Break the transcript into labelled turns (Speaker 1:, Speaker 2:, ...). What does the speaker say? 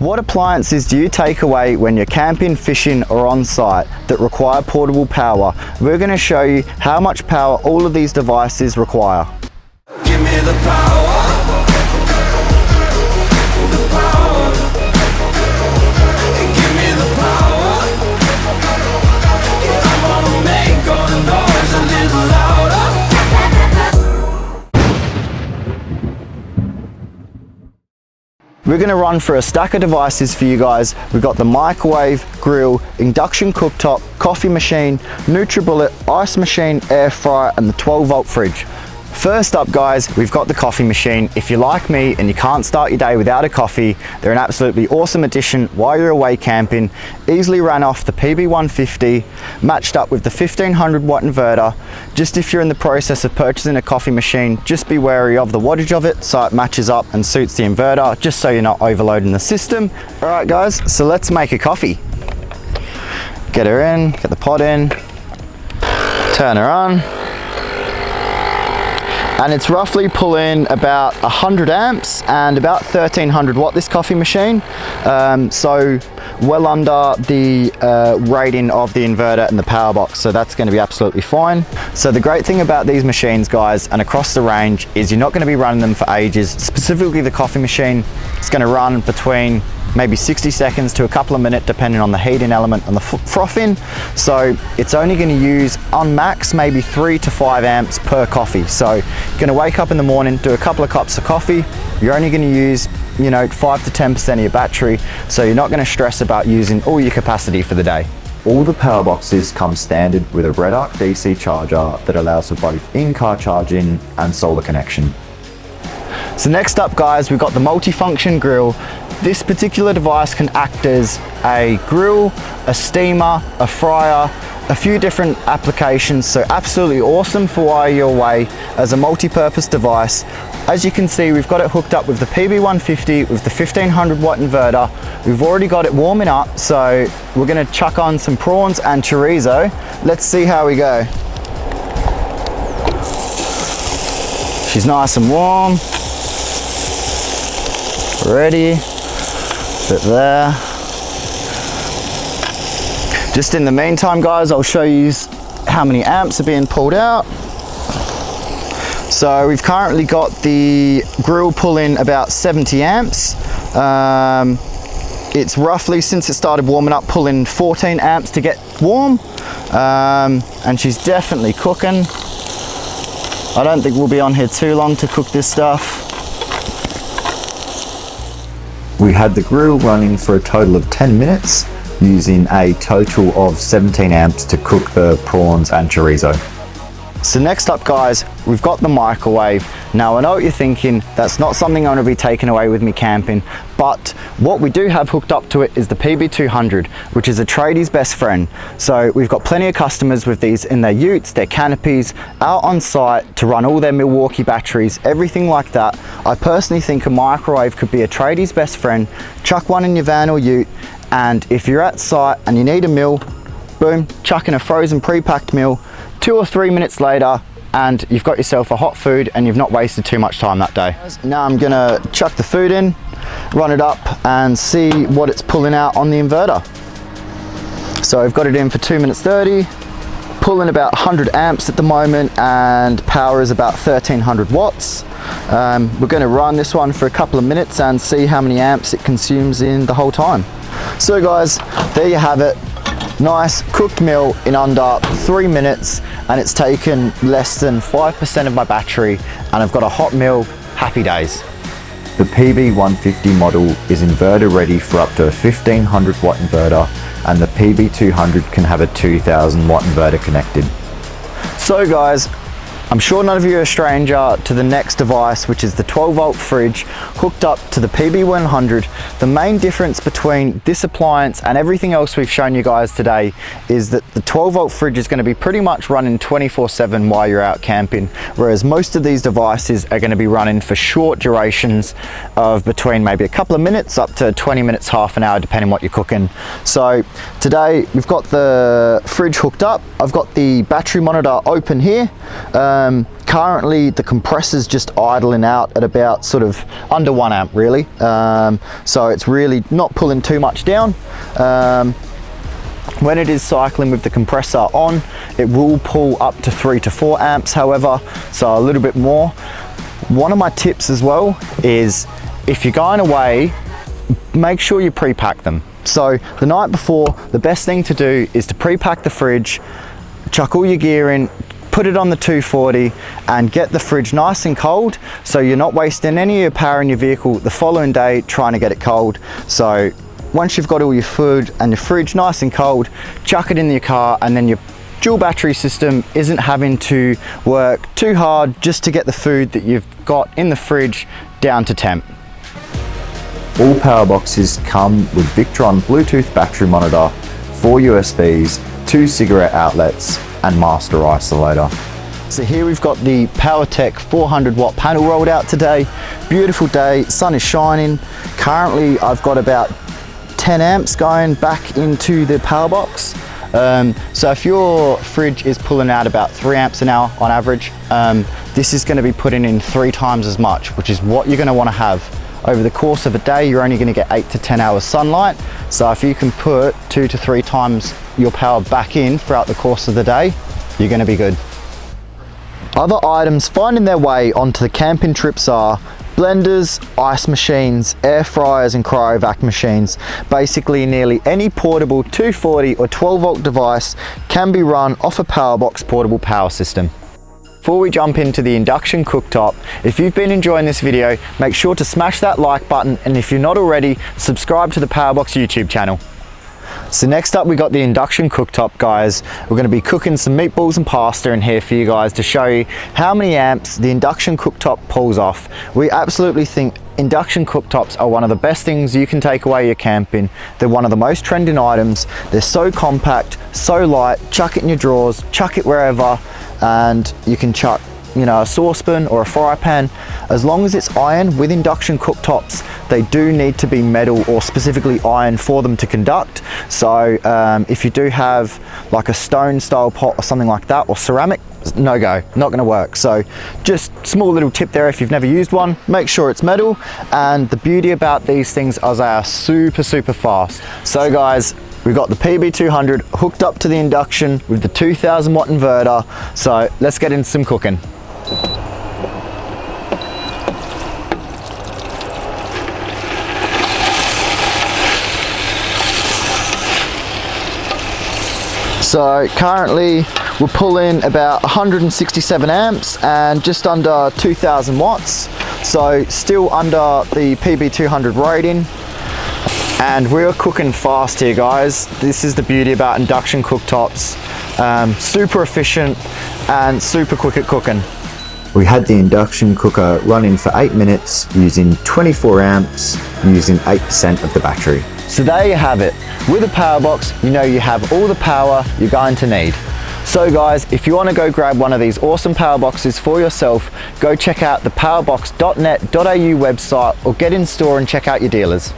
Speaker 1: What appliances do you take away when you're camping, fishing or on site that require portable power? We're going to show you how much power all of these devices require.
Speaker 2: Give me the power. The power. Give me the power. I wanna make all the noise a little louder.
Speaker 1: We're going to run through a stack of devices for you guys. We've got the microwave, grill, induction cooktop, coffee machine, NutriBullet, ice machine, air fryer and the 12-volt fridge. First up guys, we've got the coffee machine. If you're like me and you can't start your day without a coffee, they're an absolutely awesome addition while you're away camping. Easily ran off the PB150, matched up with the 1500 watt inverter. Just if you're in the process of purchasing a coffee machine, just be wary of the wattage of it so it matches up and suits the inverter, just so you're not overloading the system. All right guys, so let's make a coffee. Get her in, get the pot in, turn her on. And it's roughly pulling about 100 amps and about 1300 watt, this coffee machine. So well under the rating of the inverter and the power box, so that's going to be absolutely fine. So the great thing about these machines guys and across the range is you're not going to be running them for ages. Specifically the coffee machine, it's going to run between maybe 60 seconds to a couple of minutes depending on the heating element and the frothing. So it's only going to use on max maybe 3 to 5 amps per coffee. So you're going to wake up in the morning, do a couple of cups of coffee, you're only going to use 5 to 10% of your battery, so you're not going to stress about using all your capacity for the day.
Speaker 3: All the power boxes come standard with a red arc DC charger that allows for both in-car charging and solar connection.
Speaker 1: So next up guys, we've got the multifunction grill. This particular device can act as a grill, a steamer, a fryer, a few different applications, so absolutely awesome for while you're away as a multi-purpose device. As you can see, we've got it hooked up with the PB150 with the 1500 watt inverter. We've already got it warming up, so we're going to chuck on some prawns and chorizo. Let's see how we go. She's nice and warm. Ready. Bit there. Just in the meantime guys, I'll show you how many amps are being pulled out. So we've currently got the grill pulling about 70 amps. It's roughly, since it started warming up, pulling 14 amps to get warm. And she's definitely cooking. I don't think we'll be on here too long to cook this stuff.
Speaker 3: We had the grill running for a total of 10 minutes, using a total of 17 amps to cook the prawns and chorizo.
Speaker 1: So next up guys, we've got the microwave. Now I know what you're thinking, that's not something I'm going to be taking away with me camping, but what we do have hooked up to it is the PB200, which is a tradie's best friend. So we've got plenty of customers with these in their utes, their canopies, out on site to run all their Milwaukee batteries, everything like that. I personally think a microwave could be a tradie's best friend. Chuck one in your van or ute, and if you're at site and you need a meal, boom, chuck in a frozen pre-packed meal. 2 or 3 minutes later and you've got yourself a hot food and you've not wasted too much time that day. Now I'm gonna chuck the food in, run it up and see what it's pulling out on the inverter. So I've got it in for 2 minutes 30, pulling about 100 amps at the moment and power is about 1300 watts. We're gonna run this one for a couple of minutes and see how many amps it consumes in the whole time. So guys, there you have it. Nice cooked meal in under 3 minutes and it's taken less than 5% of my battery and I've got a hot meal. Happy days.
Speaker 3: The PB150 model is inverter ready for up to a 1500 watt inverter, and the PB200 can have a 2000 watt inverter connected.
Speaker 1: So guys, I'm sure none of you are a stranger to the next device, which is the 12-volt fridge hooked up to the PB100. The main difference between this appliance and everything else we've shown you guys today is that the 12-volt fridge is going to be pretty much running 24/7 while you're out camping, whereas most of these devices are going to be running for short durations of between maybe a couple of minutes up to 20 minutes, half an hour, depending what you're cooking. So today we've got the fridge hooked up. I've got the battery monitor open here. Currently the compressor's just idling out at about sort of under 1 amp really, so it's really not pulling too much down. When it is cycling with the compressor on, it will pull up to 3 to 4 amps however, so a little bit more. One of my tips as well is if you're going away, make sure you pre-pack them. So the night before, the best thing to do is to pre-pack the fridge, chuck all your gear in, put it on the 240 and get the fridge nice and cold, so you're not wasting any of your power in your vehicle the following day trying to get it cold. So once you've got all your food and your fridge nice and cold, chuck it in your car, and then your dual battery system isn't having to work too hard just to get the food that you've got in the fridge down to temp.
Speaker 3: All power boxes come with Victron Bluetooth battery monitor, 4 USBs, 2 cigarette outlets and master isolator.
Speaker 1: So here we've got the PowerTech 400 watt panel rolled out today. Beautiful day, sun is shining. Currently I've got about 10 amps going back into the power box. So if your fridge is pulling out about 3 amps an hour on average, this is going to be putting in 3 times as much, which is what you're going to want to have. Over the course of a day, you're only going to get 8 to 10 hours sunlight. So if you can put 2 to 3 times your power back in throughout the course of the day, you're going to be good. Other items finding their way onto the camping trips are blenders, ice machines, air fryers and cryovac machines. Basically nearly any portable 240 or 12 volt device can be run off a Powerbox portable power system. Before we jump into the induction cooktop, if you've been enjoying this video, make sure to smash that like button, and if you're not already, subscribe to the Powerbox YouTube channel. So next up we got the induction cooktop, guys. We're going to be cooking some meatballs and pasta in here for you guys to show you how many amps the induction cooktop pulls off. We absolutely think induction cooktops are one of the best things you can take away your camping. They're one of the most trending items. They're so compact, so light, chuck it in your drawers, chuck it wherever, and you can chuck, you know, a saucepan or a fry pan. As long as it's iron, with induction cooktops, they do need to be metal or specifically iron for them to conduct. So if you do have like a stone style pot or something like that, or ceramic, no go, not going to work. So just small little tip there, if you've never used one, make sure it's metal. And the beauty about these things is they are super fast. So guys, we've got the PB200 hooked up to the induction with the 2000 watt inverter. So let's get into some cooking. So currently we're pulling about 167 amps and just under 2000 watts. So still under the PB200 rating. And we're cooking fast here, guys. This is the beauty about induction cooktops. Super efficient and super quick at cooking.
Speaker 3: We had the induction cooker running for 8 minutes using 24 amps using 8% of the battery.
Speaker 1: So there you have it. With a Powerbox, you know you have all the power you're going to need. So guys, if you want to go grab one of these awesome power boxes for yourself, go check out the powerbox.net.au website or get in store and check out your dealers.